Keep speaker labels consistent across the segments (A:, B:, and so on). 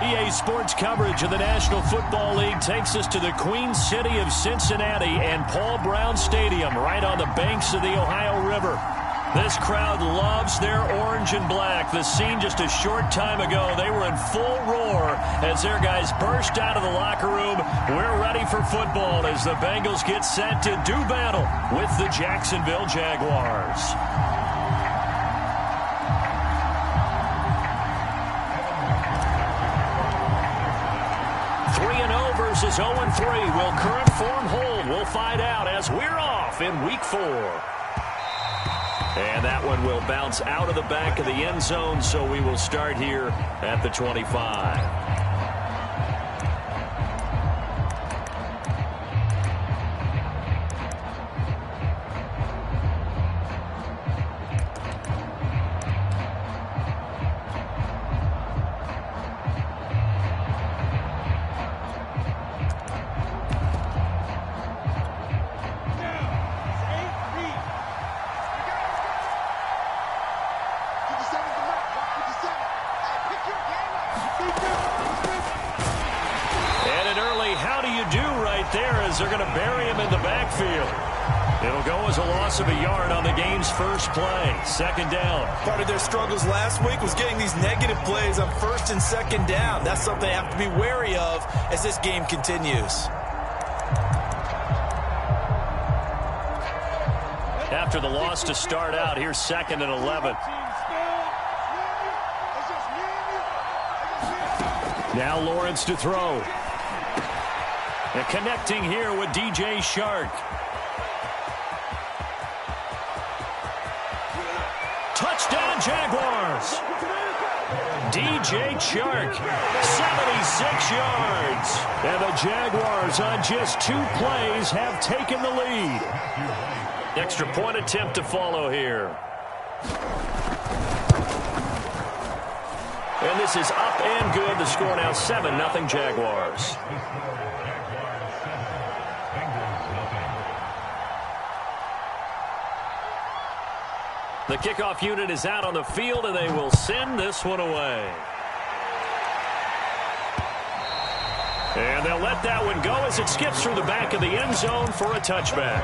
A: EA Sports coverage of the National Football League takes us to the Queen City of Cincinnati and Paul Brown Stadium right on the banks of the Ohio River. This crowd loves their orange and black. The scene just a short time ago, they were in full roar as their guys burst out of the locker room. We're ready for football as the Bengals get set to do battle with the Jacksonville Jaguars. 3-0 versus 0-3. Will current form hold? We'll find out as we're off in Week 4. And that one will bounce out of the back of the end zone, so we will start here at the 25. They're going to bury him in the backfield. It'll go as a loss of a yard on the game's first play. Second down.
B: Part of their struggles last week was getting these negative plays on first and second down. That's something they have to be wary of as this game continues.
A: After the loss to start out, here's 2nd and 11. Now Lawrence to throw. And connecting here with DJ Chark. Touchdown Jaguars. DJ Chark, 76 yards. And the Jaguars on just 2 plays have taken the lead. Extra point attempt to follow here. And this is up and good. The score now 7-0 Jaguars. The kickoff unit is out on the field, and they will send this one away. And they'll let that one go as it skips through the back of the end zone for a touchback.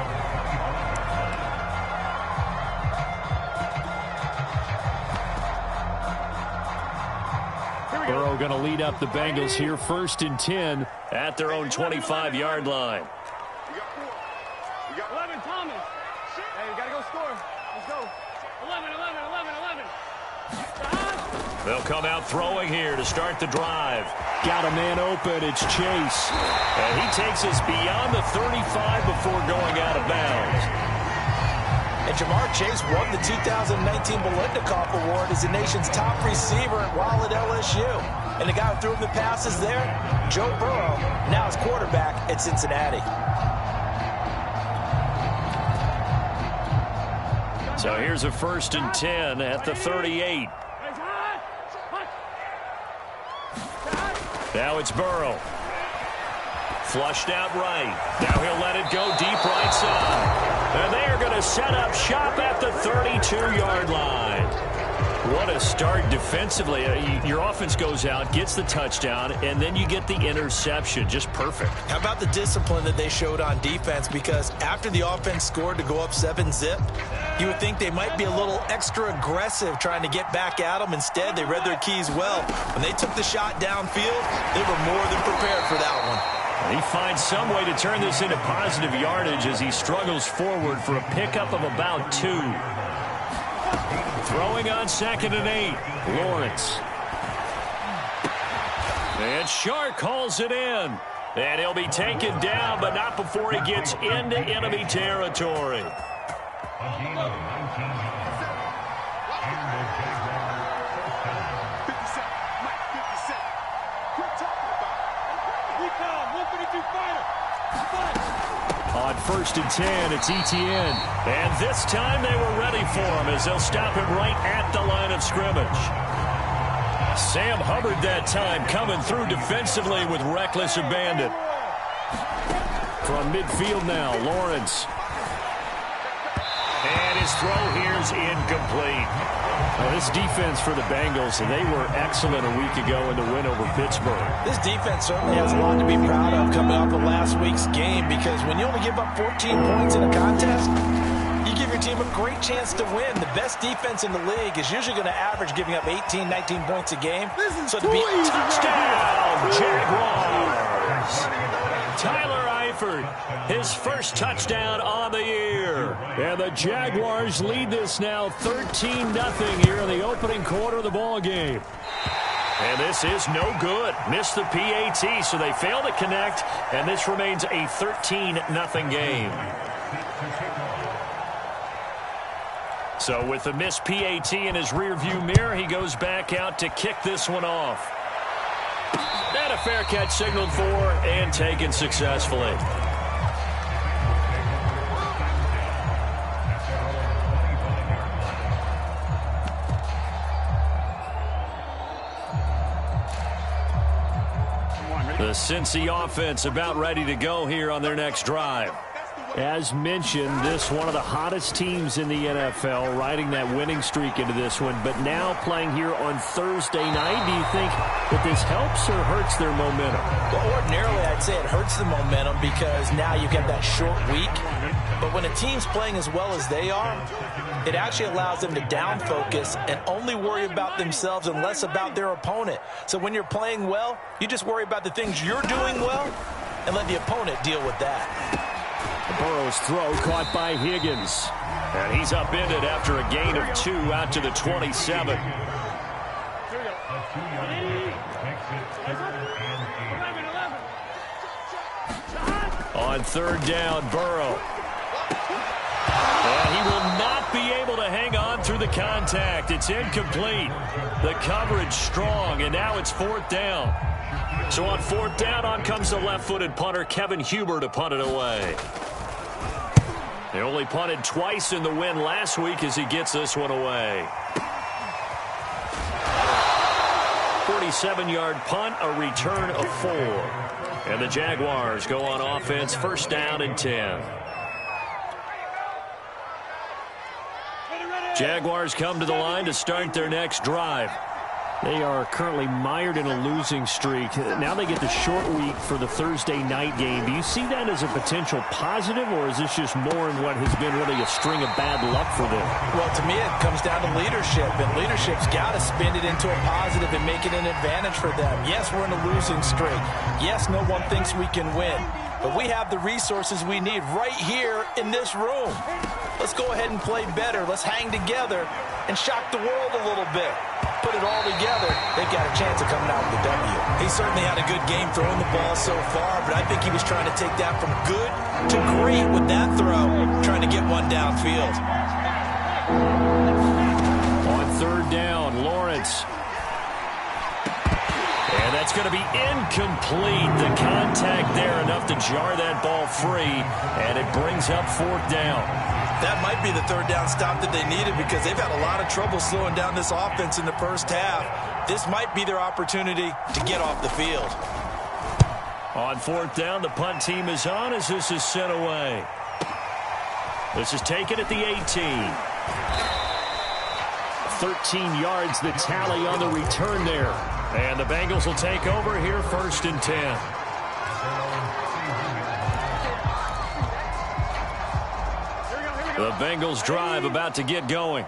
A: Burrow going to lead up the Bengals here, 1st and 10 at their own 25-yard line.
C: We got 11, Thomas. Hey, we got to go score. Let's go. 11.
A: They'll come out throwing here to start the drive. Got a man open. It's Chase. And he takes us beyond the 35 before going out of bounds.
B: And Jamar Chase won the 2019 Biletnikoff Award as the nation's top receiver while at LSU. And the guy who threw him the passes there, Joe Burrow, now is quarterback at Cincinnati.
A: So here's a 1st and 10 at the 38. Now it's Burrow. Flushed out right. Now he'll let it go deep right side. And they are going to set up shop at the 32-yard line. What a start defensively. Your offense goes out, gets the touchdown, and then you get the interception. Just perfect.
B: How about the discipline that they showed on defense? Because after the offense scored to go up 7-zip, you would think they might be a little extra aggressive trying to get back at them. Instead, they read their keys well. When they took the shot downfield, they were more than prepared for that one.
A: He finds some way to turn this into positive yardage as he struggles forward for a pickup of about 2. Throwing on 2nd and 8. Lawrence. And Chark calls it in. And he'll be taken down, but not before he gets into enemy territory. On 1st and 10, it's Etienne. And this time they were ready for him as they'll stop him right at the line of scrimmage. Sam Hubbard that time coming through defensively with reckless abandon. From midfield now, Lawrence. And his his throw here's incomplete.
D: Well, this defense for the Bengals, they were excellent a week ago in the win over Pittsburgh.
B: This defense certainly has a lot to be proud of coming off of last week's game, because when you only give up 14 points in a contest, you give your team a great chance to win. The best defense in the league is usually going to average giving up 18, 19 points a game. So to be
A: touchdown, Jaguars. Tyler Eifert, his first touchdown on the year.
D: And the Jaguars lead this now 13-0 here in the opening quarter of the ball game.
A: And this is no good. Missed the PAT, so they fail to connect, and this remains a 13-0 game. So with the missed PAT in his rearview mirror, he goes back out to kick this one off. And a fair catch signaled for and taken successfully. The Cincy offense about ready to go here on their next drive.
D: As mentioned, this one of the hottest teams in the NFL, riding that winning streak into this one, but now playing here on Thursday night. Do you think that this helps or hurts their momentum?
B: Well, ordinarily, I'd say it hurts the momentum because now you get that short week. But when a team's playing as well as they are, it actually allows them to down focus and only worry about themselves and less about their opponent. So when you're playing well, you just worry about the things you're doing well and let the opponent deal with that.
D: Burrow's throw caught by Higgins.
A: And he's upended after a gain of 2 out to the 27. On third down, Burrow. And he will not be able to hang on through the contact. It's incomplete. The coverage strong, and now it's fourth down. So on fourth down, on comes the left-footed punter, Kevin Huber, to punt it away. They only punted twice in the win last week as he gets this one away. 47-yard punt, a return of 4. And the Jaguars go on offense, first down and 10. Jaguars come to the line to start their next drive.
D: They are currently mired in a losing streak. Now they get the short week for the Thursday night game. Do you see that as a potential positive, or is this just more in what has been really a string of bad luck for them?
B: Well, to me, it comes down to leadership, and leadership's got to spin it into a positive and make it an advantage for them. Yes, we're in a losing streak. Yes, no one thinks we can win, but we have the resources we need right here in this room. Let's go ahead and play better. Let's hang together and shock the world a little bit. Put it all together, they've got a chance of coming out with the W. He certainly had a good game throwing the ball so far, but I think he was trying to take that from good to great with that throw, trying to get one downfield.
D: On third down, Lawrence.
A: And that's going to be incomplete. The contact there enough to jar that ball free, and it brings up fourth down.
B: That might be the third down stop that they needed because they've had a lot of trouble slowing down this offense in the first half. This might be their opportunity to get off the field.
A: On fourth down, the punt team is on as this is sent away. This is taken at the 18.
D: 13 yards the tally on the return there.
A: And the Bengals will take over here first and 10. The Bengals drive about to get going.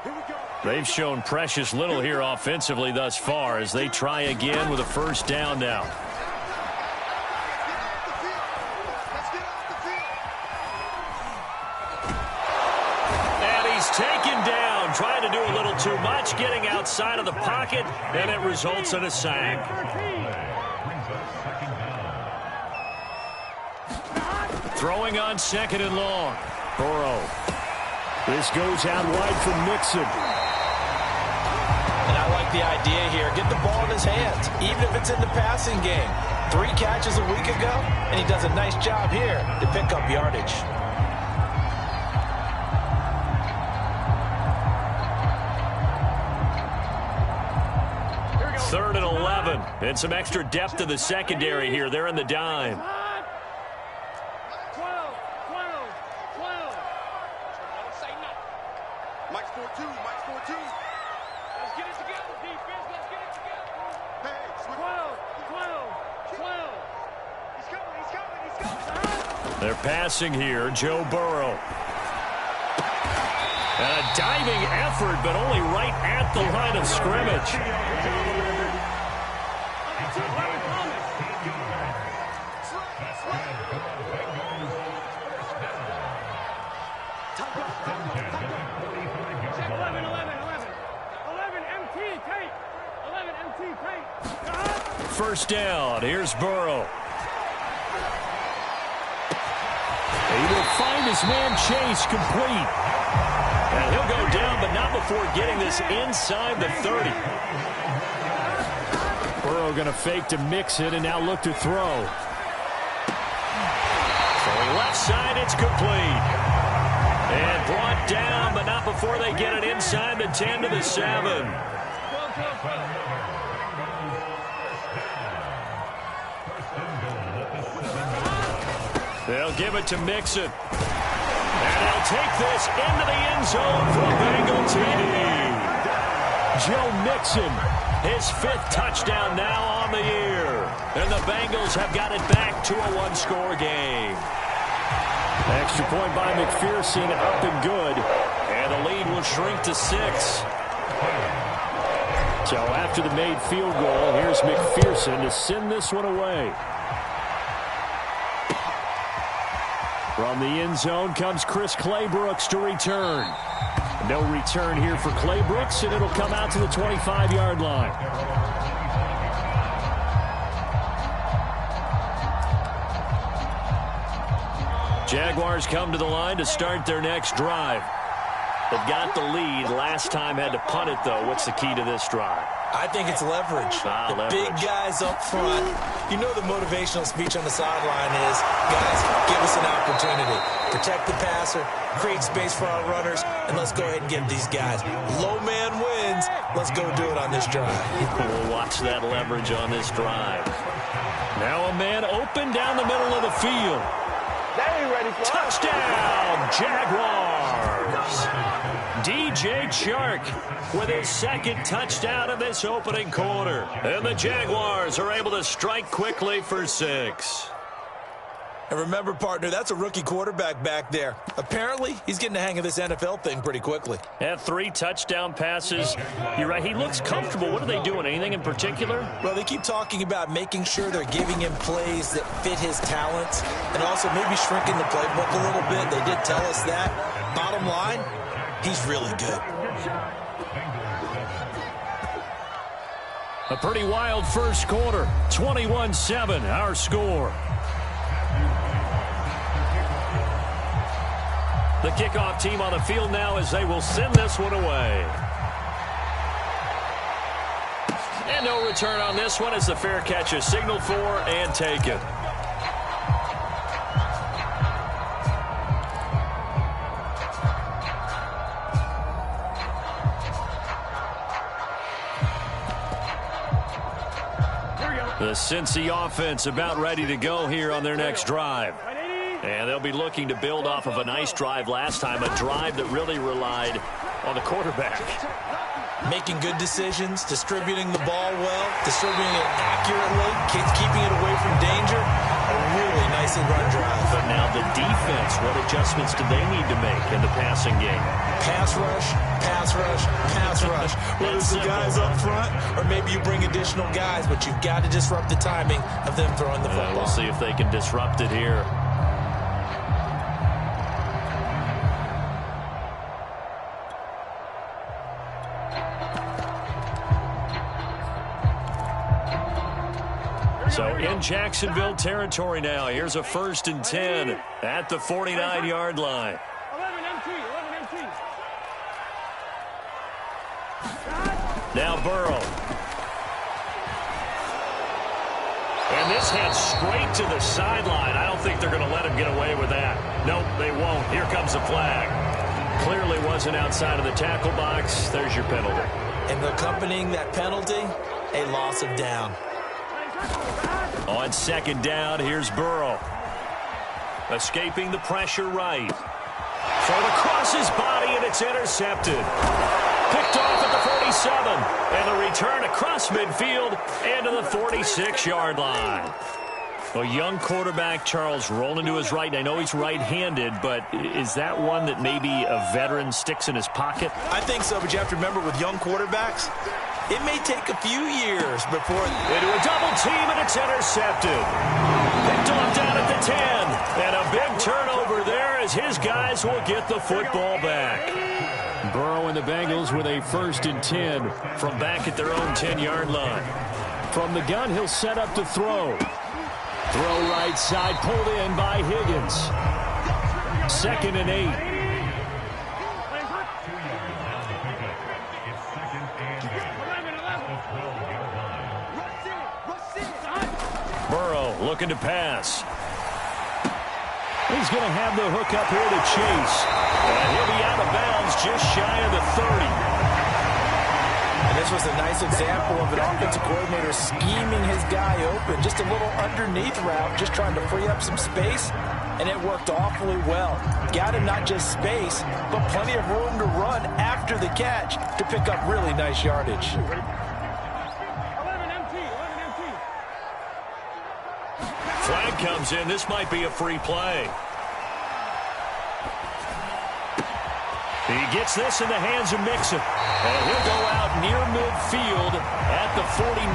A: They've shown precious little here offensively thus far as they try again with a first down now. And he's taken down, trying to do a little too much, getting outside of the pocket, and it results in a sack. Throwing on second and long. Burrow. This goes out wide for Mixon.
B: And I like the idea here. Get the ball in his hands, even if it's in the passing game. 3 catches a week ago, and he does a nice job here to pick up yardage.
A: Third and 11. And some extra depth to the secondary here. They're in the dime.
C: Mike's 4-2. Mike's 4-2. Let's get it together, defense. Let's get it together. Hey, 12. He's coming.
A: They're passing here. Joe Burrow. And a diving effort, but only right at the line of scrimmage. First down. Here's Burrow. He will find his man Chase complete. And he'll go down, but not before getting this inside the 30. Burrow going to fake to mix it and now look to throw. Throwing left side, it's complete. And brought down, but not before they get it inside the 10 to the 7. They'll give it to Mixon. And they'll take this into the end zone for a Bengal TD. Joe Mixon, his 5th touchdown now on the year. And the Bengals have got it back to a one-score game. Extra point by McPherson, up and good. And the lead will shrink to 6. So after the made field goal, here's McPherson to send this one away. From the end zone comes Chris Claybrooks to return. No return here for Claybrooks, and it'll come out to the 25-yard line. Jaguars come to the line to start their next drive. They've got the lead. Last time had to punt it, though. What's the key to this drive?
B: I think it's leverage. The big guys up front. You know the motivational speech on the sideline is, guys, give us an opportunity. Protect the passer, create space for our runners, and let's go ahead and get these guys. Low man wins. Let's go do it on this drive.
A: We'll watch that leverage on this drive. Now a man open down the middle of the field. Touchdown, Jaguars! DJ Chark with his 2nd touchdown of this opening quarter. And the Jaguars are able to strike quickly for 6.
B: And remember, partner, that's a rookie quarterback back there. Apparently, he's getting the hang of this NFL thing pretty quickly.
A: Had 3 touchdown passes. You're right, he looks comfortable. What are they doing? Anything in particular?
B: Well, they keep talking about making sure they're giving him plays that fit his talents and also maybe shrinking the playbook a little bit. They did tell us that. Bottom line, he's really good.
A: A pretty wild first quarter. 21-7, our score. The kickoff team on the field now as they will send this one away. And no return on this one as the fair catch is signaled for and taken. The Cincy offense about ready to go here on their next drive. And they'll be looking to build off of a nice drive last time, a drive that really relied on the quarterback.
B: Making good decisions, distributing the ball well, distributing it accurately, keeping it away from danger. A really nicely run drive.
A: But now the defense, what adjustments do they need to make in the passing game?
B: Pass rush, pass rush, pass rush. Whether it's the guys up front or maybe you bring additional guys, but you've got to disrupt the timing of them throwing the football.
A: We'll see if they can disrupt it here. So in Jacksonville territory now. Here's a 1st and 10 at the 49-yard line.
C: 11 MT.
A: Now Burrow. And this heads straight to the sideline. I don't think they're going to let him get away with that. Nope, they won't. Here comes the flag. Clearly wasn't outside of the tackle box. There's your penalty.
B: And accompanying that penalty, a loss of down.
A: On 2nd down, here's Burrow. Escaping the pressure right. Thrown across his body, and it's intercepted. Picked off at the 47. And the return across midfield and to the 46-yard line. A young quarterback, Charles, rolling to his right. And I know he's right-handed, but is that one that maybe a veteran sticks in his pocket?
B: I think so, but you have to remember with young quarterbacks, it may take a few years before...
A: Into a double team, and it's intercepted. Picked off down at the 10. And a big turnover there as his guys will get the football back. Burrow and the Bengals with a 1st and 10 from back at their own 10-yard line. From the gun, he'll set up to throw. Throw right side, pulled in by Higgins. 2nd and 8. Burrow looking to pass. He's going to have the hook up here to Chase. And he'll be out of bounds just shy of the 30.
B: And this was a nice example of an offensive coordinator scheming his guy open. Just a little underneath route, just trying to free up some space, and it worked awfully well. Got him not just space, but plenty of room to run after the catch to pick up really nice yardage.
C: 11 MT.
A: Flag comes in. This might be a free play. He gets this in the hands of Mixon. And he'll go out near midfield at the 49.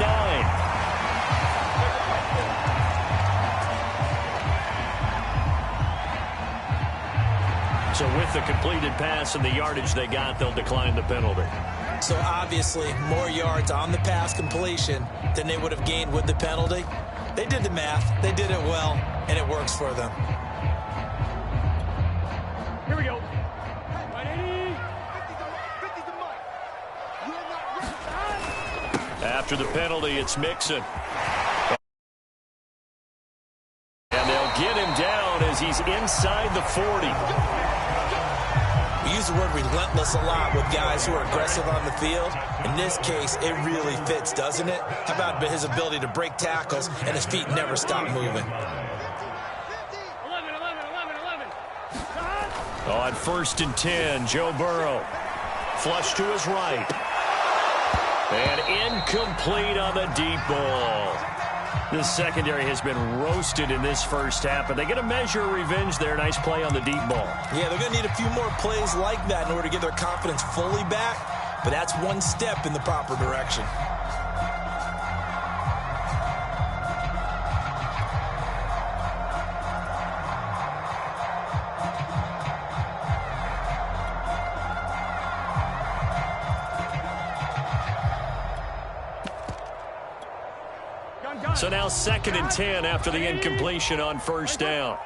A: So with the completed pass and the yardage they got, they'll decline the penalty.
B: So obviously more yards on the pass completion than they would have gained with the penalty. They did the math. They did it well, and it works for them.
C: Here we go.
A: After the penalty, it's Mixon. And they'll get him down as he's inside the 40.
B: We use the word relentless a lot with guys who are aggressive on the field. In this case, it really fits, doesn't it? How about his ability to break tackles and his feet never stop moving?
C: 11.
A: On 1st and 10, Joe Burrow. Flush to his right. And incomplete on the deep ball. This secondary has been roasted in this first half, but they get a measure of revenge there. Nice play on the deep ball.
B: Yeah, they're going to need a few more plays like that in order to get their confidence fully back, but that's one step in the proper direction.
A: So now 2nd and 10 after the incompletion on 1st down.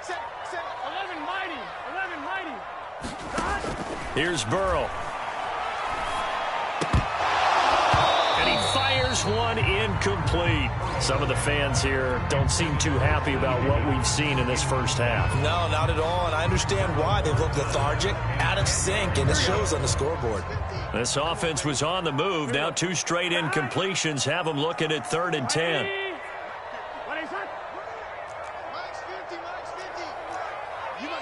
C: 11 mighty.
A: Here's Burrow. And he fires one incomplete. Some of the fans here don't seem too happy about what we've seen in this first half.
B: No, not at all, and I understand why. They've looked lethargic, out of sync, and it shows on the scoreboard.
A: This offense was on the move. Now 2 straight incompletions have them looking at 3rd and 10.
C: What is that? Max 50. 11.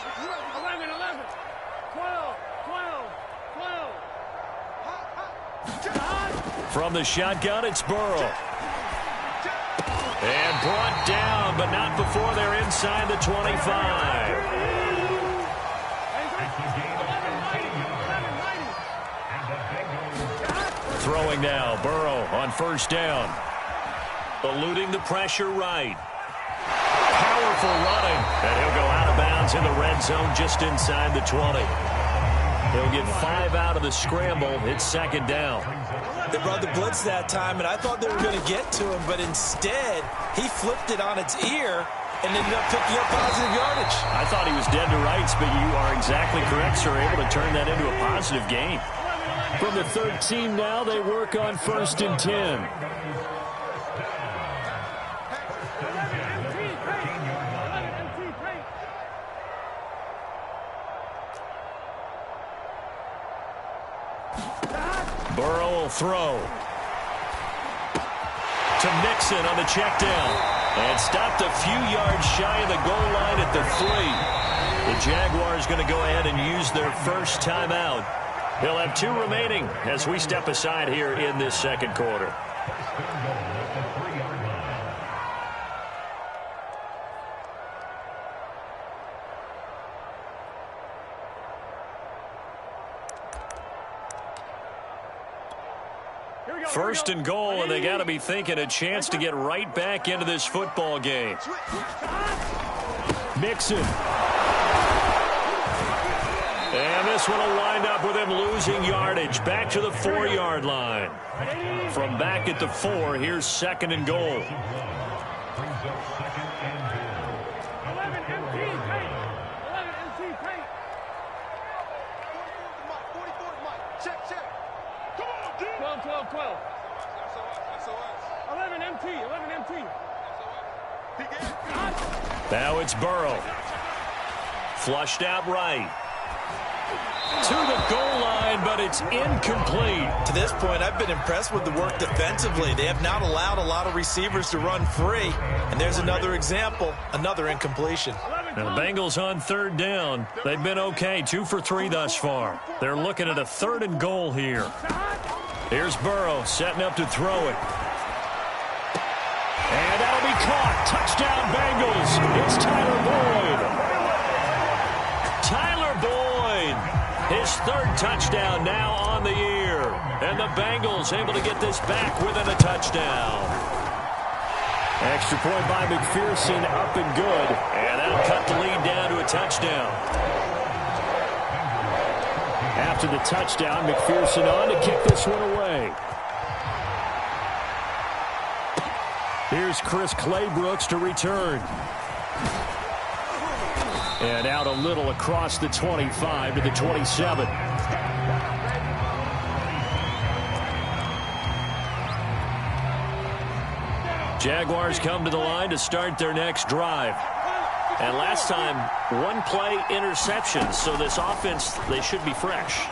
C: 12.
A: From the shotgun, it's Burrow. And brought down, but not before they're inside the 25. Throwing now, Burrow on 1st down. Eluding the pressure right. Powerful running. And he'll go out of bounds in the red zone just inside the 20. He'll get 5 out of the scramble. It's 2nd down.
B: They brought the blitz that time, and I thought they were going to get to him, but instead, he flipped it on its ear and ended up picking up positive yardage.
A: I thought he was dead to rights, but you are exactly correct, sir, able to turn that into a positive gain. From the 3rd team now, they work on 1st and 10. Burrow will throw. To Mixon on the check down. And stopped a few yards shy of the goal line at the 3. The Jaguars going to go ahead and use their first timeout. They'll have 2 remaining as we step aside here in this second quarter. First and goal, and they got to be thinking a chance to get right back into this football game.
D: Mixon.
A: And this one will wind up with him losing yardage back to the 4-yard line. From back at the 4, here's second and goal. Now it's Burrow. Flushed out right. To the goal line, but it's incomplete.
B: To this point, I've been impressed with the work defensively. They have not allowed a lot of receivers to run free. And there's another example, another incompletion.
A: Now the Bengals on third down. They've been okay, 2 for 3 thus far. They're looking at a third and goal here. Here's Burrow setting up to throw it. And that'll be caught. Touchdown, Bengals. It's Tyler Boyd. Tyler Boyd, his 3rd touchdown now on the year. And the Bengals able to get this back within a touchdown.
D: Extra point by McPherson, up and good.
A: And that'll cut the lead down to a touchdown.
D: After the touchdown, McPherson on to kick this one away. Here's Chris Claybrooks to return. And out a little across the 25 to the 27.
A: Jaguars come to the line to start their next drive. And last time, 1-play interception. So this offense, they should be fresh.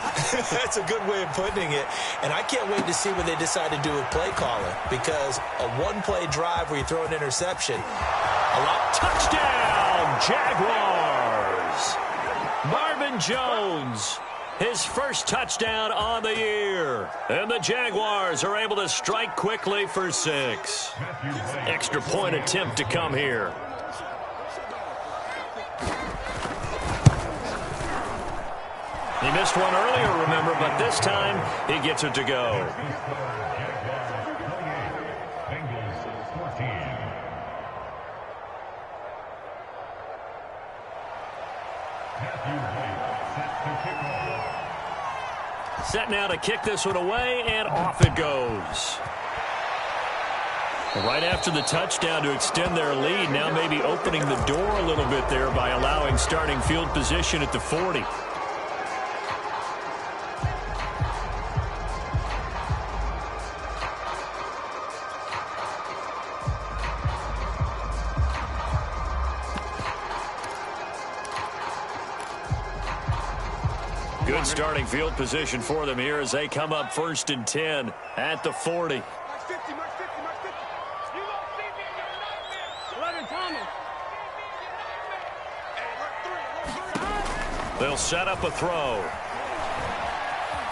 B: That's a good way of putting it. And I can't wait to see what they decide to do with play calling. Because a 1-play drive where you throw an interception.
A: Touchdown, Jaguars! Marvin Jones, his first touchdown on the year. And the Jaguars are able to strike quickly for 6. Extra point attempt to come here. He missed one earlier, remember, but this time he gets it to go. Set now to kick this one away, and off it goes. Right after the touchdown to extend their lead, now maybe opening the door a little bit there by allowing starting field position at the 40. Good starting field position for them here as they come up 1st and 10 at the 40. They'll set up a throw.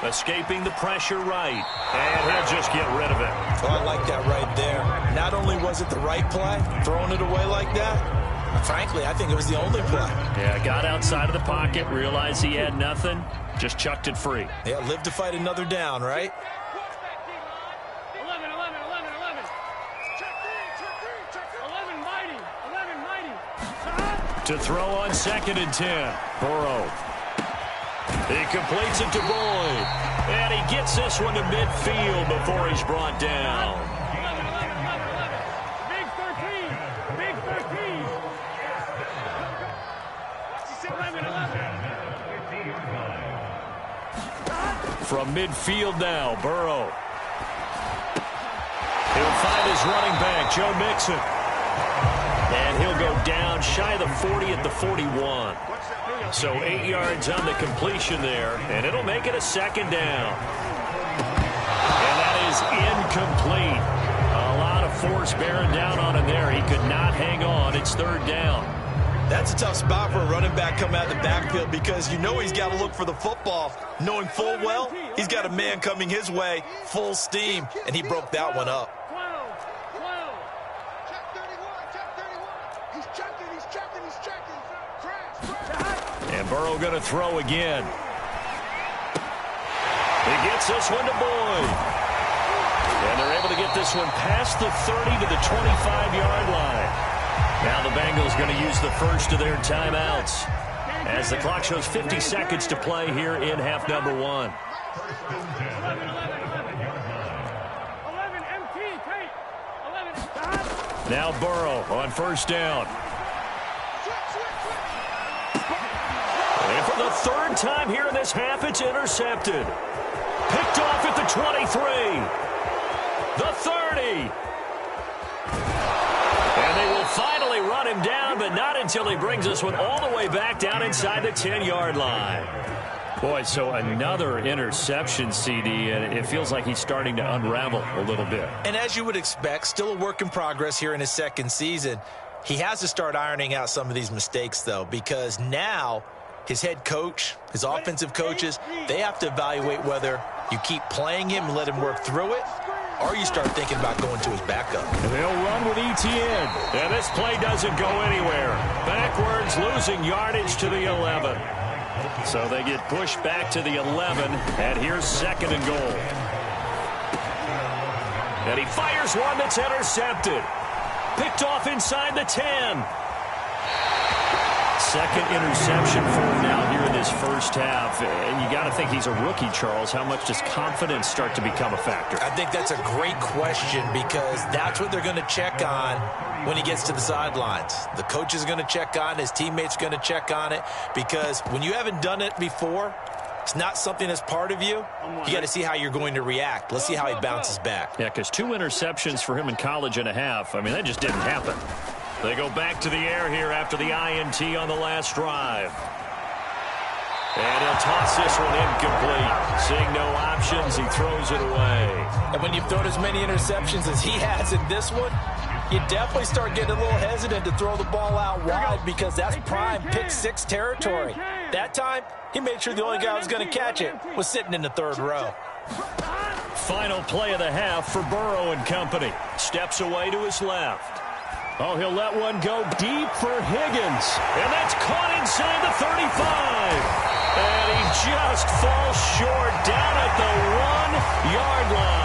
A: Escaping the pressure right. And he'll just get rid of it.
B: Oh, I like that right there. Not only was it the right play, throwing it away like that, frankly, I think it was the only play.
A: Yeah, got outside of the pocket, realized he had nothing, just chucked it free.
B: Yeah, live to fight another down, right?
C: 11, 11, 11, 11. Check 11, mighty. 11, mighty.
A: To throw on 2nd and 10. Burrow. He completes it to Boyd. And he gets this one to midfield before he's brought down.
C: 11, 11, 11, 11. Big 13. Big 13. 11, 11.
A: From midfield now, Burrow. He'll find his running back, Joe Mixon. And he'll go down shy of the 40 at the 41. So 8 yards on the completion there, and it'll make it a 2nd down. And that is incomplete. A lot of force bearing down on him there. He could not hang on. It's 3rd down.
B: That's a tough spot for a running back coming out of the backfield because you know he's got to look for the football, knowing full well he's got a man coming his way, full steam, and he broke that one up.
C: 12. Check 31. He's checking.
A: And Burrow going to throw again. He gets this one to Boyd. And they're able to get this one past the 30 to the 25-yard line. Now the Bengals going to use the first of their timeouts as the clock shows 50 seconds to play here in half number 1.
C: 11 MT, take. 11.
A: Now Burrow on first down. And for the third time here in this half, it's intercepted. Picked off at the 23. The 30. And they will finally run him down, but not until he brings this one all the way back down inside the 10-yard line. Boy, so another interception, CD, and it feels like he's starting to unravel a little bit.
B: And as you would expect, still a work in progress here in his second season. He has to start ironing out some of these mistakes, though, because now his head coach, his offensive coaches, they have to evaluate whether you keep playing him and let him work through it, or you start thinking about going to his backup.
A: And they'll run with Etienne. And this play doesn't go anywhere. Backwards, losing yardage to the 11. So they get pushed back to the 11, and here's second and goal. And he fires one that's intercepted. Picked off inside the 10. Second interception for him now here in this first half. And you got to think he's a rookie, Charles. How much does confidence start to become a factor?
B: I think that's a great question because that's what they're going to check on when he gets to the sidelines. The coach is going to check on it. His teammates are going to check on it because when you haven't done it before, it's not something that's part of you. You got to see how you're going to react. Let's see how he bounces back.
A: Yeah, because 2 interceptions for him in college and a half. I mean, that just didn't happen. They go back to the air here after the INT on the last drive. And he'll toss this one incomplete. Seeing no options, he throws it away.
B: And when you've thrown as many interceptions as he has in this one, you definitely start getting a little hesitant to throw the ball out wide because that's prime pick 6 territory. That time, he made sure the only guy who was going to catch it was sitting in the third row.
A: Final play of the half for Burrow and company. Steps away to his left. Oh, he'll let one go deep for Higgins. And that's caught inside the 35. And he just falls short down at the 1-yard line.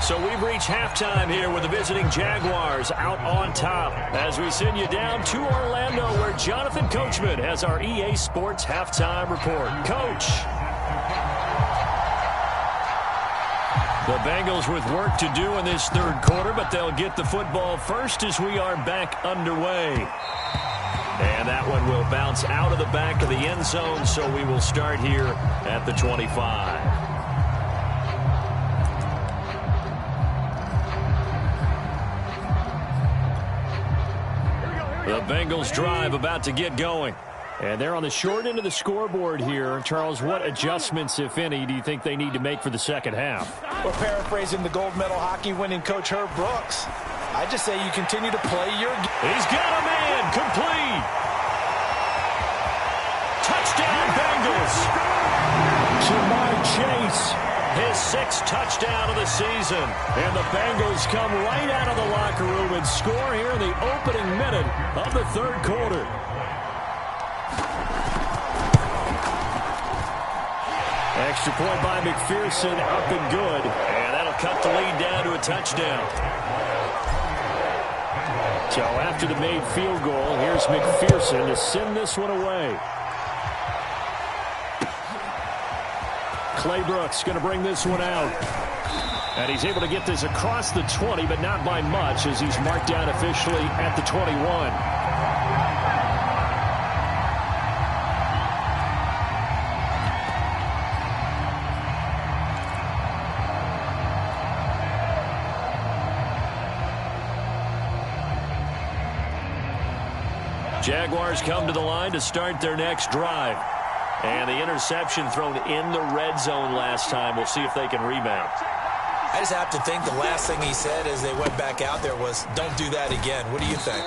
A: So we've reached halftime here with the visiting Jaguars out on top as we send you down to Orlando where Jonathan Coachman has our EA Sports halftime report. Coach. The Bengals with work to do in this third quarter, but they'll get the football first as we are back underway. And that one will bounce out of the back of the end zone, so we will start here at the 25. The Bengals drive about to get going. And they're on the short end of the scoreboard here. Charles, what adjustments, if any, do you think they need to make for the second half?
B: We're paraphrasing the gold medal hockey winning coach Herb Brooks. I just say you continue to play your game.
A: He's got a man complete. Touchdown Bengals. Jamar Chase, his 6th touchdown of the season. And the Bengals come right out of the locker room and score here in the opening minute of the third quarter. Extra point by McPherson, up and good. And that'll cut the lead down to a touchdown. So after the made field goal, here's McPherson to send this one away. Clay Brooks going to bring this one out. And he's able to get this across the 20, but not by much as he's marked down officially at the 21. Jaguars come to the line to start their next drive. And the interception thrown in the red zone last time. We'll see if they can rebound.
B: I just have to think the last thing he said as they went back out there was, don't do that again. What do you think?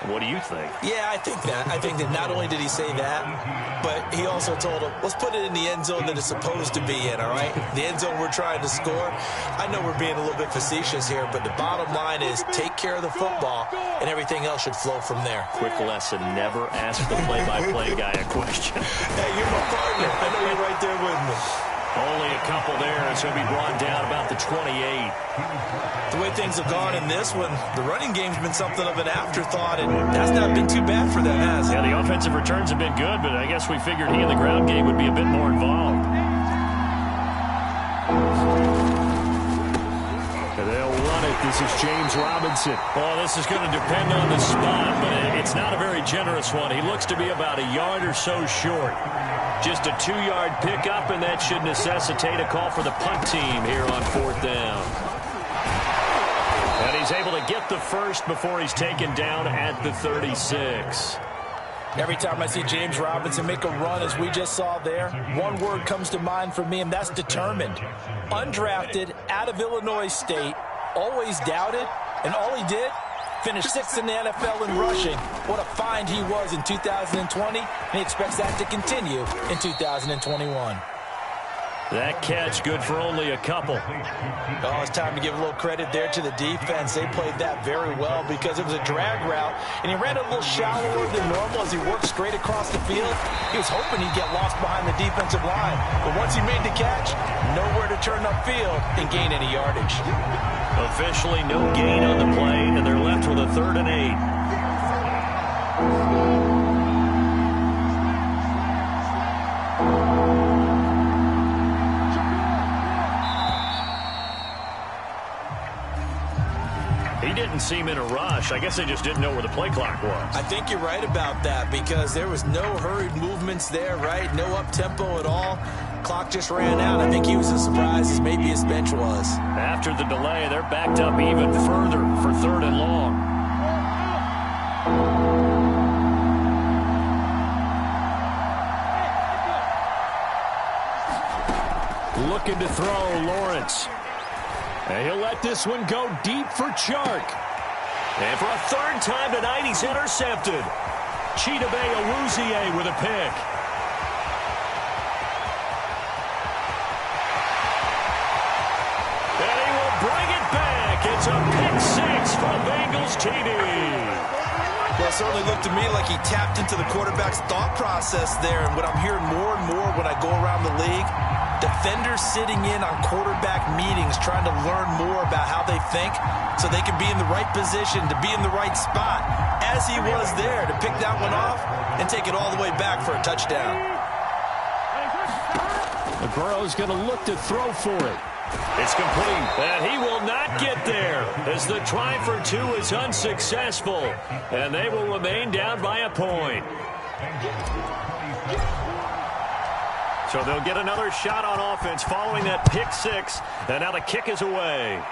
D: What do you think?
B: Yeah, I think that. I think that not only did he say that, but he also told him, let's put it in the end zone that it's supposed to be in, all right? The end zone we're trying to score. I know we're being a little bit facetious here, but the bottom line is take care of the football, and everything else should flow from there.
D: Quick lesson, never ask the play-by-play guy a question.
B: Hey, you're my partner. I know you're right there with me.
A: Only a couple there, and so he'll be brought down about the 28.
B: The way things have gone in this one, the running game's been something of an afterthought, and that's not been too bad for them, has it?
A: Yeah, the offensive returns have been good, but I guess we figured he in the ground game would be a bit more involved.
D: They'll run it. This is James Robinson.
A: Well, this is going to depend on the spot, but it's not a very generous one. He looks to be about a yard or so short. Just a 2-yard pickup, and that should necessitate a call for the punt team here on 4th down. And he's able to get the first before he's taken down at the 36.
B: Every time I see James Robinson make a run, as we just saw there, one word comes to mind for me, and that's determined. Undrafted, out of Illinois State, always doubted, and all he did, finished 6th in the NFL in rushing. What a find he was in 2020, and he expects that to continue in 2021.
A: That catch good for only a couple.
B: Oh, it's time to give a little credit there to the defense. They played that very well because it was a drag route, and he ran a little shallower than normal as he worked straight across the field. He was hoping he'd get lost behind the defensive line, but once he made the catch, nowhere to turn upfield and gain any yardage.
A: Officially no gain on the play, and they're left with a 3rd and 8. He didn't seem in a rush. I guess they just didn't know where the play clock was.
B: I think you're right about that because there was no hurried movements there, right? No up-tempo at all. Clock just ran out. I think he was as surprised as maybe his bench was.
A: After the delay, they're backed up even further for 3rd and long. Looking to throw, Lawrence. And he'll let this one go deep for Chark. And for a 3rd time tonight, he's intercepted. Chidobe Awuzie with a pick. And he will bring it back. It's a pick 6 for Bengals TD.
B: Well, it certainly looked to me like he tapped into the quarterback's thought process there. And what I'm hearing more and more when I go around the league, defenders sitting in on quarterback meetings trying to learn more about how they think so they can be in the right position to be in the right spot, as he was there to pick that one off and take it all the way back for a touchdown.
A: And Burrow's going to look to throw for it. It's complete, and he will not get there as the try for 2 is unsuccessful, and they will remain down by a point. So they'll get another shot on offense following that pick 6, and now the kick is away.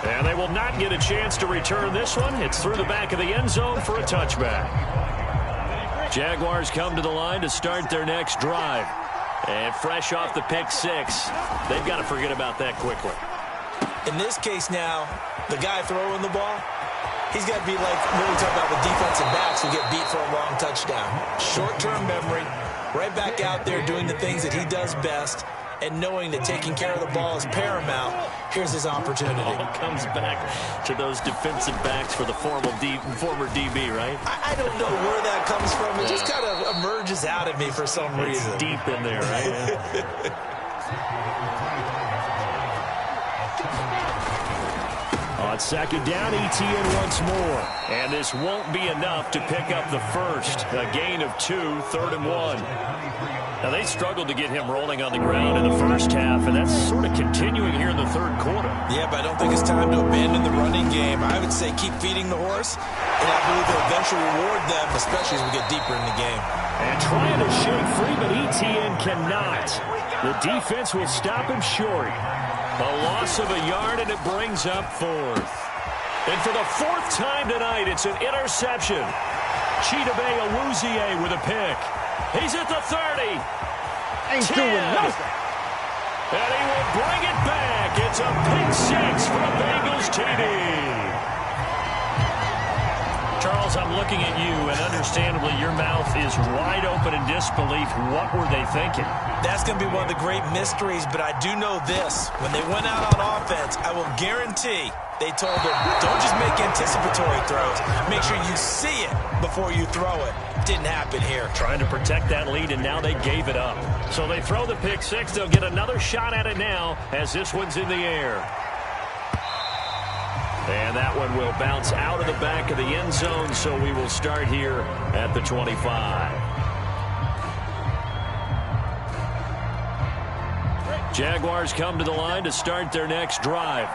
A: And they will not get a chance to return this one. It's through the back of the end zone for a touchback. Jaguars come to the line to start their next drive. And fresh off the pick 6, they've got to forget about that quickly.
B: In this case now, the guy throwing the ball, he's got to be like what we talk about with defensive backs who get beat for a long touchdown. Short-term memory, right back out there doing the things that he does best, and knowing that taking care of the ball is paramount. Here's his opportunity.
A: All comes back to those defensive backs for the former DB, right?
B: I don't know where that comes from. It just kind of emerges out of me for some reason.
A: It's deep in there, right? On 2nd down, ETN once more. And this won't be enough to pick up the first. A gain of 2, 3rd and 1. Now, they struggled to get him rolling on the ground in the first half, and that's sort of continuing here in the 3rd quarter.
B: Yeah, but I don't think it's time to abandon the running game. I would say keep feeding the horse, and I believe they'll eventually reward them, especially as we get deeper in the game.
A: And trying to shake free, but ETN cannot. The defense will stop him short. A loss of a yard, and it brings up 4th. And for the 4th time tonight, it's an interception. Chidobe Awuzie with a pick. He's at the 30.
C: Ain't
A: 10,
C: doing nothing.
A: And he will bring it back. It's a pick six for a Bengals TD. Charles, I'm looking at you, and understandably, your mouth is wide open in disbelief. What were they thinking?
B: That's going to be one of the great mysteries, but I do know this. When they went out on offense, I will guarantee they told them, don't just make anticipatory throws. Make sure you see it before you throw it. Didn't happen here.
A: Trying to protect that lead, and now they gave it up. So they throw the pick six. They'll get another shot at it now as this one's in the air. And that one will bounce out of the back of the end zone, so we will start here at the 25. Jaguars come to the line to start their next drive.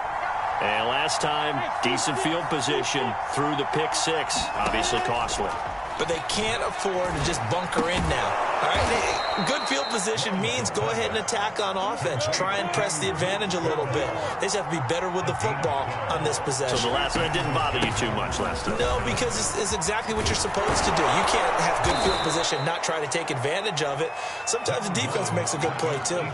A: And last time, decent field position through the pick six. Obviously costly.
B: But they can't afford to just bunker in now. All right, good field position means go ahead and attack on offense. Try and press the advantage a little bit. They just have to be better with the football on this possession.
A: So the last one didn't bother you too much last time?
B: No, because it's exactly what you're supposed to do. You can't have good field position, not try to take advantage of it. Sometimes the defense makes a good play, too.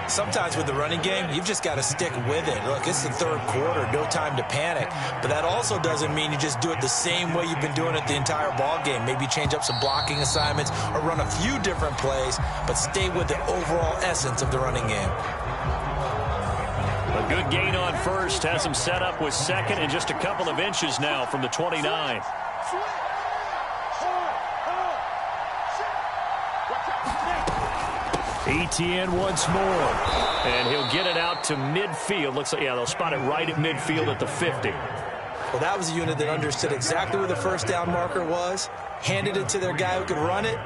B: Sometimes with the running game, you've just got to stick with it. Look, it's the third quarter, no time to panic. But that also doesn't mean you just do it the same way you've been doing it the entire ball game. Maybe change up some blocking assignments or run a few different plays, but stay with the overall essence of the running game.
A: A good gain on first has him set up with second and just a couple of inches now from the 29. ETN once more, and he'll get it out to midfield. Looks like, yeah, they'll spot it right at midfield at the 50.
B: Well, that was a unit that understood exactly where the first down marker was, handed it to their guy who could run it,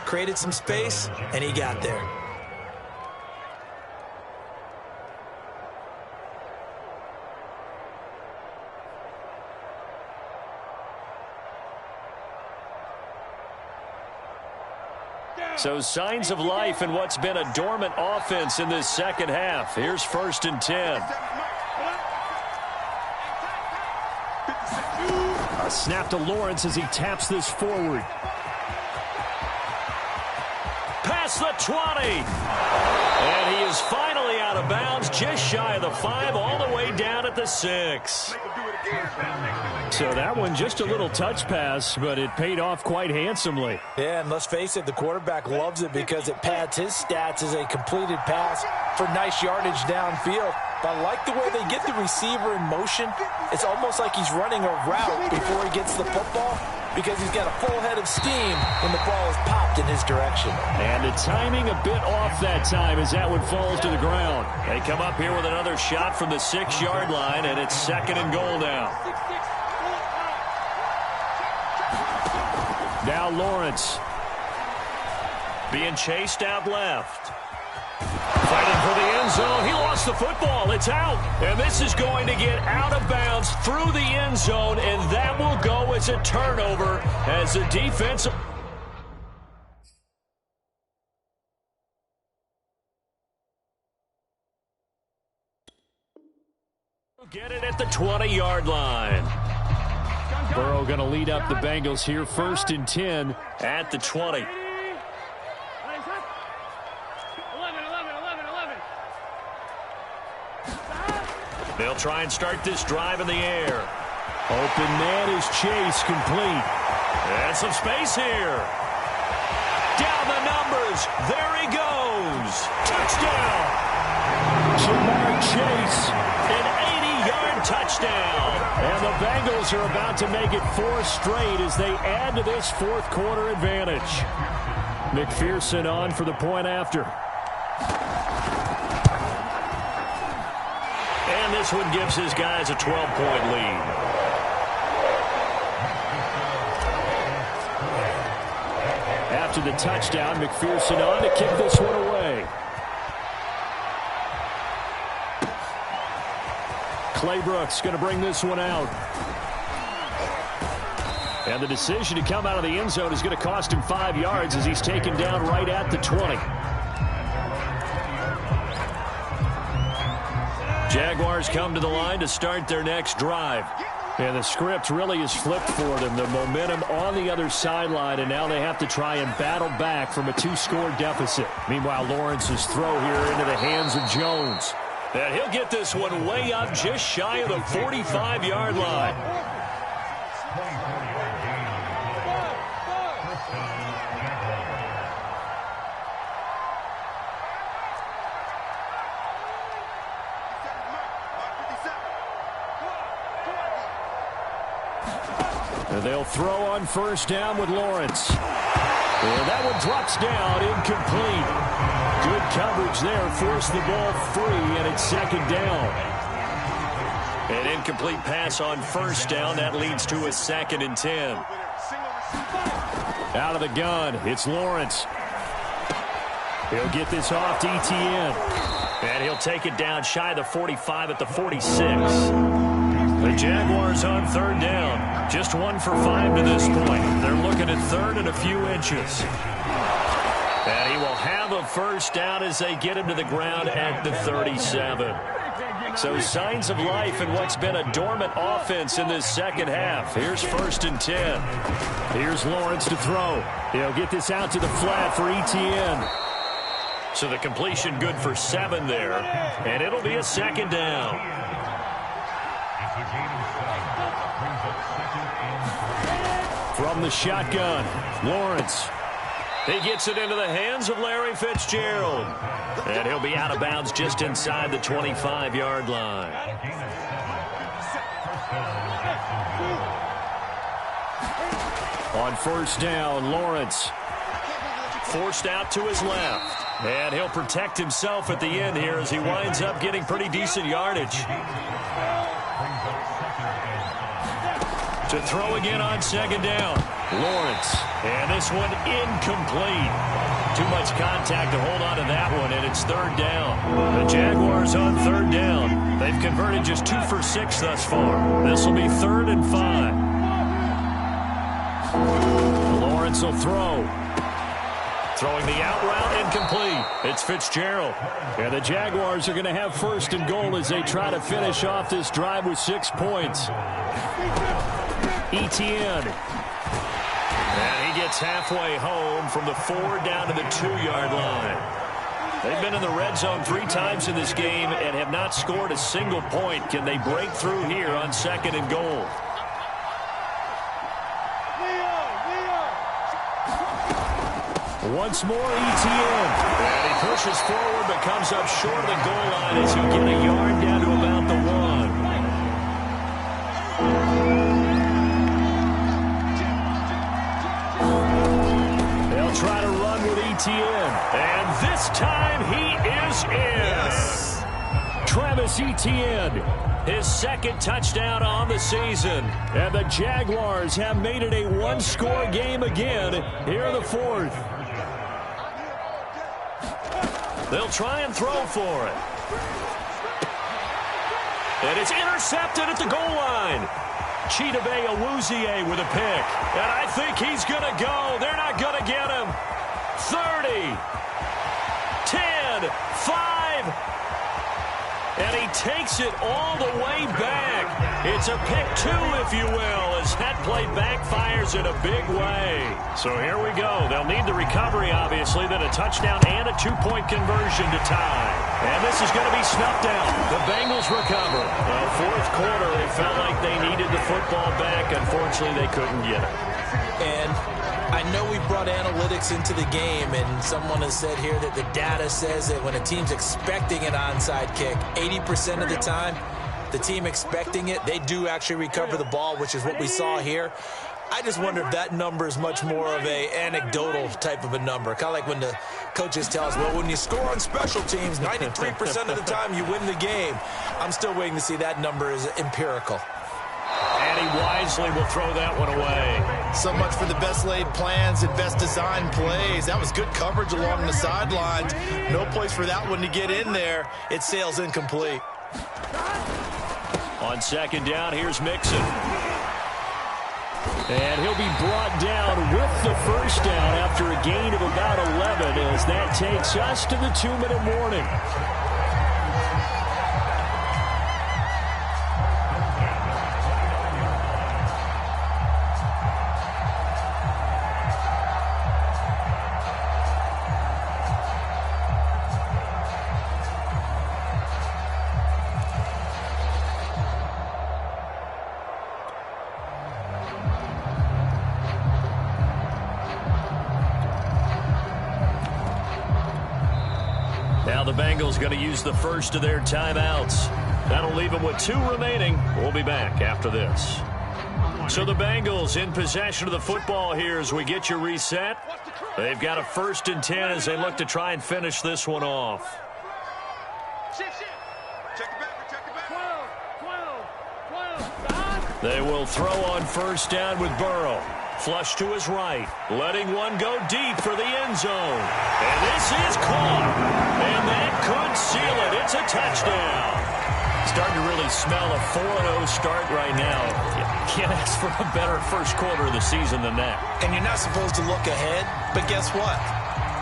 B: created some space, and he got there.
A: So signs of life in what's been a dormant offense in this second half. Here's 1st and 10. A snap to Lawrence as he taps this forward. Past the 20. And he is finally out of bounds, just shy of the 5, all the way down at the 6. So that one just a little touch pass, but it paid off quite handsomely.
B: Yeah, and let's face it, the quarterback loves it because it pads his stats as a completed pass for nice yardage downfield. But I like the way they get the receiver in motion. It's almost like he's running a route before he gets the football because he's got a full head of steam when the ball is popped in his direction.
A: And the timing a bit off that time as that one falls to the ground. They come up here with another shot from the 6-yard line, and it's 2nd and goal now. Now Lawrence being chased out left. Fighting for the end zone. He lost the football. It's out. And this is going to get out of bounds through the end zone, and that will go as a turnover as the defense. Get it at the 20-yard line. Burrow going to lead up the Bengals here. 1st and 10 at the 20. They'll try and start this drive in the air. Open man is Chase, complete. And some space here. Down the numbers. There he goes. Touchdown. Jamar Chase, an 80-yard touchdown. And the Bengals are about to make it 4 straight as they add to this 4th quarter advantage. McPherson on for the point after. And this one gives his guys a 12-point lead. After the touchdown, McPherson on to kick this one away. Clay Brooks going to bring this one out. And the decision to come out of the end zone is going to cost him 5 yards as he's taken down right at the 20. Jaguars come to the line to start their next drive.
D: Yeah, the script really is flipped for them. The momentum on the other sideline, and now they have to try and battle back from a 2-score deficit. Meanwhile, Lawrence's throw here into the hands of Jones.
A: And he'll get this one way up just shy of the 45-yard line.
D: And they'll throw on first down with Lawrence. And that one drops down, incomplete. Good coverage there, forced the ball free, and it's second down.
A: An incomplete pass on first down. That leads to a 2nd and 10.
D: Out of the gun, it's Lawrence. He'll get this off to ETN.
A: And he'll take it down shy of the 45 at the 46. The Jaguars on third down. Just 1 for 5 to this point. They're looking at third and a few inches. And he will have a first down as they get him to the ground at the 37. So signs of life in what's been a dormant offense in this second half. Here's 1st and 10.
D: Here's Lawrence to throw. He'll get this out to the flat for ETN.
A: So the completion good for 7 there. And it'll be a 2nd down.
D: From the shotgun, Lawrence.
A: He gets it into the hands of Larry Fitzgerald. And he'll be out of bounds just inside the 25-yard line.
D: On first down, Lawrence.
A: Forced out to his left. And he'll protect himself at the end here as he winds up getting pretty decent yardage. To throw again on second down. Lawrence. And this one incomplete. Too much contact to hold on to that one, and it's third down. The Jaguars on third down. They've converted just 2 for 6 thus far. This will be 3rd and 5.
D: Lawrence will throw.
A: Throwing the out route, incomplete. It's Fitzgerald.
D: And the Jaguars are going to have 1st and goal as they try to finish off this drive with 6 points. ETN.
A: And he gets halfway home from the 4 down to the 2-yard line. They've been in the red zone 3 times in this game and have not scored a single point. Can they break through here on 2nd and goal?
D: Once more, ETN.
A: And he pushes forward but comes up short of the goal line as he get a yard down to about the 1.
D: Try to run with ETN.
A: And this time he is in.
D: Yes. Travis Etienne.
A: His 2nd touchdown on the season.
D: And the Jaguars have made it a 1-score game again here in the 4th.
A: They'll try and throw for it. And it's intercepted at the goal line. Chidobe Awuzie with a pick. And I think he's going to go. They're not going to get him. 30, 10, 5. And he takes it all the way back. It's a pick 2, if you will, as that play backfires in a big way. So here we go. They'll need the recovery, obviously, then a touchdown and a 2-point conversion to tie. And this is going to be snuffed out. The Bengals recover. Well, 4th quarter, it felt like they needed the football back. Unfortunately, they couldn't get it.
B: And I know we brought analytics into the game, and someone has said here that the data says that when a team's expecting an onside kick, 80% of the time, the team expecting it, they do actually recover the ball, which is what we saw here. I just wonder if that number is much more of a anecdotal type of a number. Kind of like when the coaches tell us, well, when you score on special teams, 93% of the time you win the game. I'm still waiting to see that number is empirical.
A: And he wisely will throw that one away.
B: So much for the best laid plans and best designed plays. That was good coverage along the sidelines. No place for that one to get in there. It sails incomplete.
A: On 2nd down, here's Mixon.
D: And he'll be brought down with the first down after a gain of about 11 as that takes us to the 2-minute warning.
A: Bengals going to use the first of their timeouts. That'll leave them with 2 remaining. We'll be back after this. So the Bengals in possession of the football here as we get you reset. They've got a 1st and 10 as they look to try and finish this one off. They will throw on 1st down with Burrow. Flush to his right. Letting one go deep for the end zone. And this is caught. And that could seal it. It's a touchdown. Starting to really smell a 4-0 start right now. You can't ask for a better first quarter of the season than that.
B: And you're not supposed to look ahead, but guess what?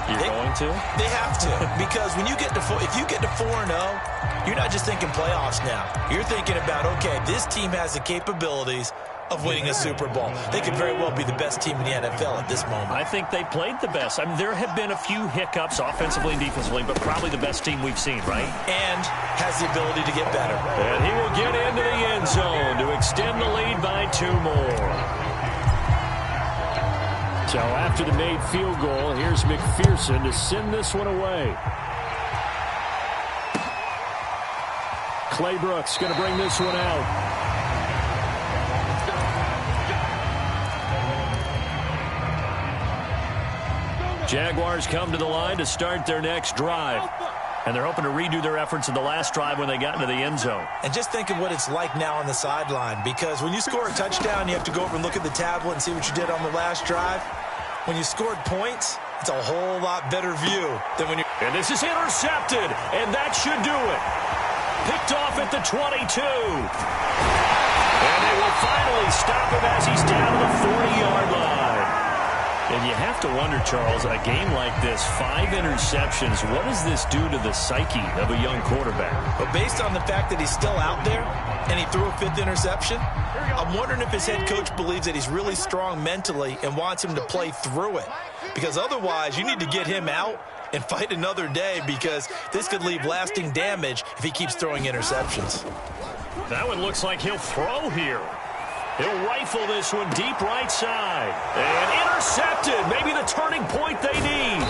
A: You're going to?
B: They have to. Because when you get to if you get to 4-0, you're not just thinking playoffs now. You're thinking about, okay, this team has the capabilities of winning a Super Bowl. They could very well be the best team in the NFL at this moment.
A: I think they played the best. I mean, there have been a few hiccups offensively and defensively, but probably the best team we've seen, right?
B: And has the ability to get better.
A: And he will get into the end zone to extend the lead by 2 more.
D: So after the made field goal, here's McPherson to send this one away. Clay Brooks going to bring this one out.
A: Jaguars come to the line to start their next drive. And they're hoping to redo their efforts in the last drive when they got into the end zone.
B: And just think of what it's like now on the sideline. Because when you score a touchdown, you have to go over and look at the tablet and see what you did on the last drive. When you scored points, it's a whole lot better view than when you...
A: And this is intercepted, and that should do it. Picked off at the 22. And they will finally stop him as he's down to the 40-yard line. And you have to wonder, Charles, a game like this, 5 interceptions, what does this do to the psyche of a young quarterback?
B: But based on the fact that he's still out there and he threw a 5th interception, I'm wondering if his head coach believes that he's really strong mentally and wants him to play through it. Because otherwise, you need to get him out and fight another day, because this could leave lasting damage if he keeps throwing interceptions.
A: That one looks like he'll throw here. He'll rifle this one deep right side. And intercepted. Maybe the turning point they need.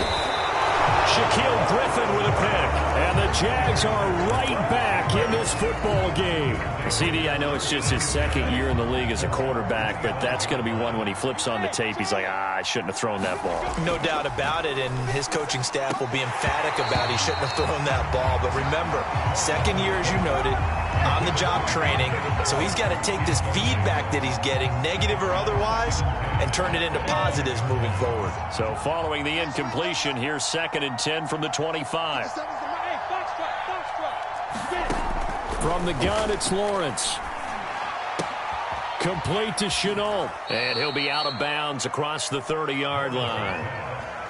A: Shaquille Griffin with a pick. And the Jags are right back in this football game. CD, I know it's just his 2nd year in the league as a quarterback, but that's going to be one when he flips on the tape. He's like, I shouldn't have thrown that ball.
B: No doubt about it, and his coaching staff will be emphatic about he shouldn't have thrown that ball. But remember, 2nd year, as you noted, on-the-job training, so he's got to take this feedback that he's getting, negative or otherwise, and turn it into positives moving forward.
A: So following the incompletion, here's 2nd and 10 from the 25.
D: From the gun, it's Lawrence. Complete to Chenault.
A: And he'll be out of bounds across the 30-yard line.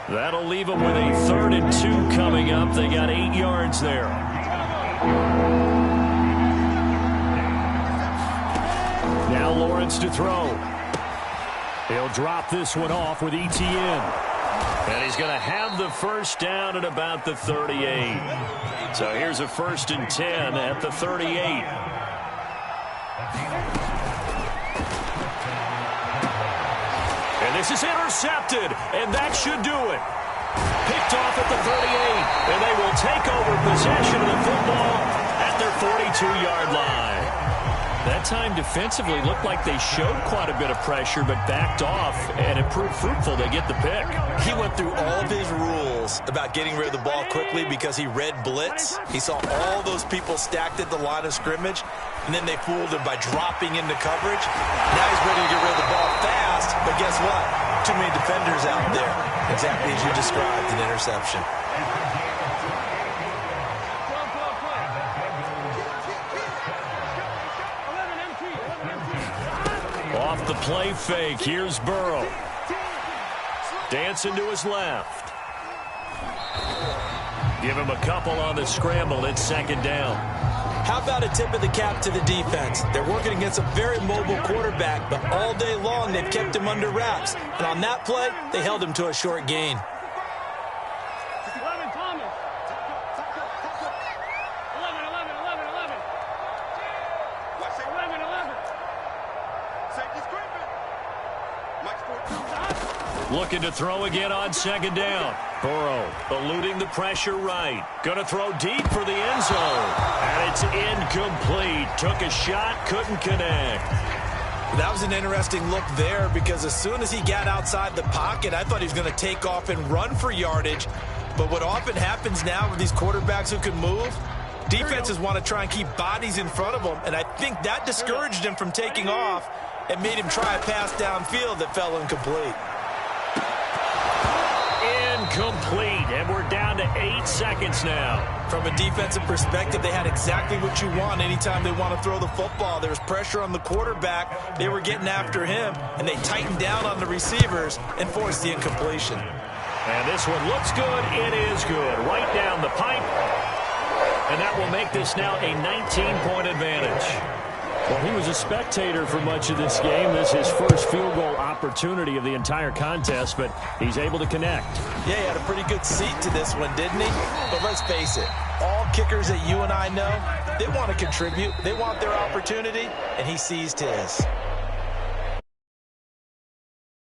A: That'll leave him with a 3rd and 2 coming up. They got 8 yards there.
D: Now Lawrence to throw. He'll drop this one off with ETN.
A: And he's going to have the 1st down at about the 38. So here's a 1st and 10 at the 38. And this is intercepted, and that should do it. Picked off at the 38, and they will take over possession of the football at their 42-yard line. That time defensively looked like they showed quite a bit of pressure but backed off, and it proved fruitful. They get the pick.
B: He went through all of his rules about getting rid of the ball quickly because he read blitz. He saw all those people stacked at the line of scrimmage, and then they fooled him by dropping into coverage. Now he's ready to get rid of the ball fast, but guess what? Too many defenders out there. Exactly as you described, an interception.
A: Off the play fake, here's Burrow. Dancing to his left. Give him a couple on the scramble. It's 2nd down.
B: How about a tip of the cap to the defense? They're working against a very mobile quarterback, but all day long they've kept him under wraps. And on that play, they held him to a short gain.
C: 11, Thomas. 11. Safety's creeping. Mike's 14.
A: Looking to throw again on second down. Burrow eluding the pressure right. Going to throw deep for the end zone. And it's incomplete. Took a shot, couldn't connect.
B: That was an interesting look there because as soon as he got outside the pocket, I thought he was going to take off and run for yardage. But what often happens now with these quarterbacks who can move, defenses want to try and keep bodies in front of them, and I think that discouraged him from taking off and made him try a pass downfield that fell incomplete.
A: Incomplete, and we're down to 8 seconds now.
B: From a defensive perspective, they had exactly what you want anytime they want to throw the football. There was pressure on the quarterback. They were getting after him, and they tightened down on the receivers and forced the incompletion.
A: And this one looks good. It is good. Right down the pipe. And that will make this now a 19-point advantage.
D: Well, he was a spectator for much of this game. This is his first field goal opportunity of the entire contest, but he's able to connect.
B: Yeah, he had a pretty good seat to this one, didn't he? But let's face it, all kickers that you and I know, they want to contribute. They want their opportunity, and he seized his.